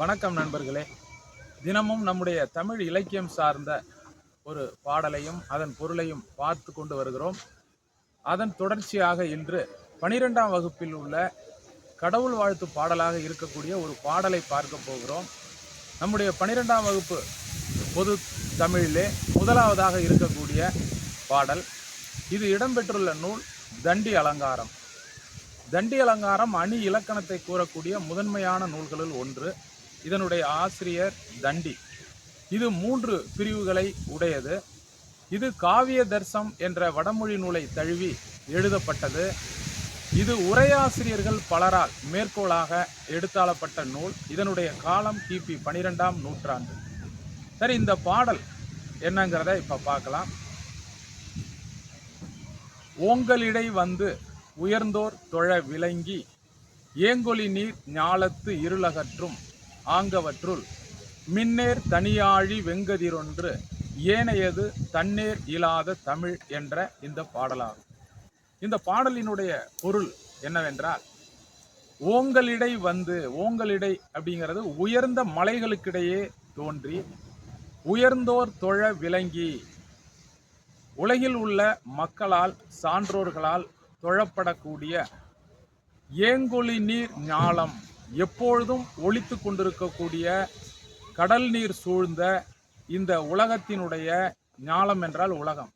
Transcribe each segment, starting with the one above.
வணக்கம் நண்பர்களே. தினமும் நம்முடைய தமிழ் இலக்கியம் சார்ந்த ஒரு பாடலையும் அதன் பொருளையும் பார்த்து கொண்டு வருகிறோம். அதன் தொடர்ச்சியாக இன்று 12ஆம் வகுப்பில் உள்ள கடவுள் வாழ்த்து பாடலாக இருக்கக்கூடிய ஒரு பாடலை பார்க்க போகிறோம். நம்முடைய 12ஆம் வகுப்பு பொது தமிழிலே முதலாவதாக இருக்கக்கூடிய பாடல். இது இடம்பெற்றுள்ள நூல் தண்டி அலங்காரம். தண்டி அலங்காரம் அணி இலக்கணத்தை கூறக்கூடிய முதன்மையான நூல்களில் ஒன்று. இதனுடைய ஆசிரியர் தண்டி. இது 3 பிரிவுகளை உடையது. இது காவிய தர்சம் என்ற வடமொழி நூலை தழுவி எழுதப்பட்டது. இது உரையாசிரியர்கள் பலரால் மேற்கோளாக எடுத்தாளப்பட்ட நூல். இதனுடைய காலம் கிபி 12ஆம் நூற்றாண்டு. சரி, இந்த பாடல் என்னங்கிறத இப்ப பார்க்கலாம். ஓங்கலிடை வந்து உயர்ந்தோர் தொழ விளங்கி ஏங்கொலி நீர் ஞாலத்து இருளகற்றும் ஆங்கவற்றுள் மின்னேர் தனியாழி வெங்கதிரொன்று ஏனையது தன்னேர் இலாத தமிழ் என்ற இந்த பாடலாகும். இந்த பாடலினுடைய பொருள் என்னவென்றால், ஓங்கலிடை வந்து, ஓங்கலிடை அப்படிங்கிறது உயர்ந்த மலைகளுக்கிடையே தோன்றி உயர்ந்தோர் தொழ விளங்கி, உலகில் உள்ள மக்களால் சான்றோர்களால் தொழப்படக்கூடிய ஏங்கொலி நீர் ஞாலம், எப்பொழுதும் ஒளித்து கொண்டிருக்கக்கூடிய கடல் நீர் சூழ்ந்த இந்த உலகத்தினுடைய ஞாலம் என்றால் உலகம்,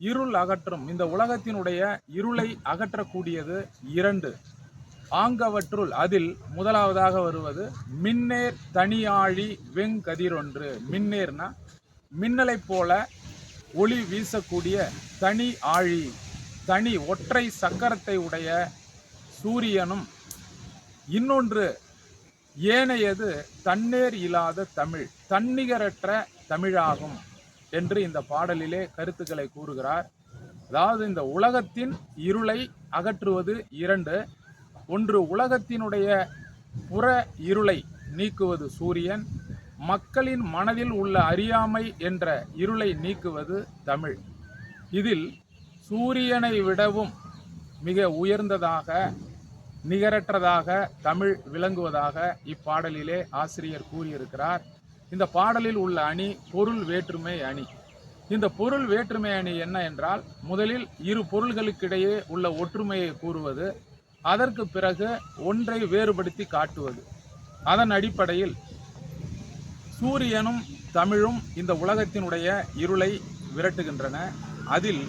இருள் அகற்றும் இந்த உலகத்தினுடைய இருளை அகற்றக்கூடியது 2. ஆங்கவற்றுள் அதில் முதலாவதாக வருவது மின்னேர் தனியாழி வெங்கதிரொன்று. மின்னேர்னா மின்னலை போல ஒளி வீசக்கூடிய தனி ஆழி, தனி ஒற்றை சக்கரத்தை உடைய சூரியனும், இன்னொன்று ஏனையது தன்னேர் இல்லாத தமிழ், தன்னிகரற்ற தமிழாகும் என்று இந்த பாடலிலே கருத்துக்களை கூறுகிறார். அதாவது இந்த உலகத்தின் இருளை அகற்றுவது 2. ஒன்று உலகத்தினுடைய புற இருளை நீக்குவது சூரியன், மக்களின் மனதில் உள்ள அறியாமை என்ற இருளை நீக்குவது தமிழ். இதில் சூரியனை விடவும் மிக உயர்ந்ததாக, நிகரற்றதாக தமிழ் விளங்குவதாக இப்பாடலிலே ஆசிரியர் கூறியிருக்கிறார். இந்த பாடலில் உள்ள அணி பொருள் வேற்றுமை அணி. இந்த பொருள் வேற்றுமை அணி என்ன என்றால், முதலில் இரு பொருள்களுக்கிடையே உள்ள ஒற்றுமையை கூறுவது, அதற்கு பிறகு ஒன்றை வேறுபடுத்தி காட்டுவது. அதன் அடிப்படையில் சூரியனும் தமிழும் இந்த உலகத்தினுடைய இருளை விரட்டுகின்றன. அதில்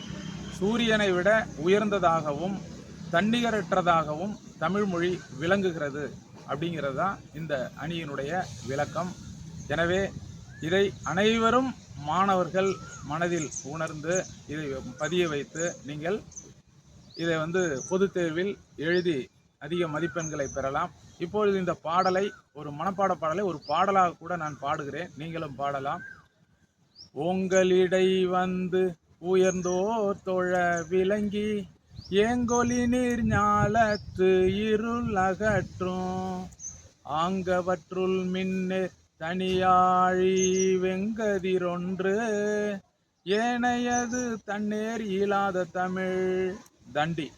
சூரியனை விட உயர்ந்ததாகவும் தன்னிகரற்றதாகவும் தமிழ் மொழி விளங்குகிறது அப்படிங்கிறது தான் இந்த அணியினுடைய விளக்கம். எனவே இதை அனைவரும் மாணவர்கள் மனதில் உணர்ந்து இதை பதிய வைத்து நீங்கள் இதை பொதுத் தேர்வில் எழுதி அதிக மதிப்பெண்களை பெறலாம். இப்பொழுது இந்த பாடலை, ஒரு மனப்பாட பாடலை ஒரு பாடலாக கூட நான் பாடுகிறேன், நீங்களும் பாடலாம். ஓங்கலிடை வந்து உயர்ந்தோர் தொழ விளங்கி ஏங்கொலி நீர் ஞாலத்து இருள் அகற்றும் ஆங்கவற்றுள் மின்னே தனியாழி வெங்கதிரொன்று ஏனையது தன்னேர் இயலாத தமிழ். தண்டி.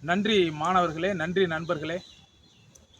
நன்றி மாணவர்களே, நன்றி நண்பர்களே.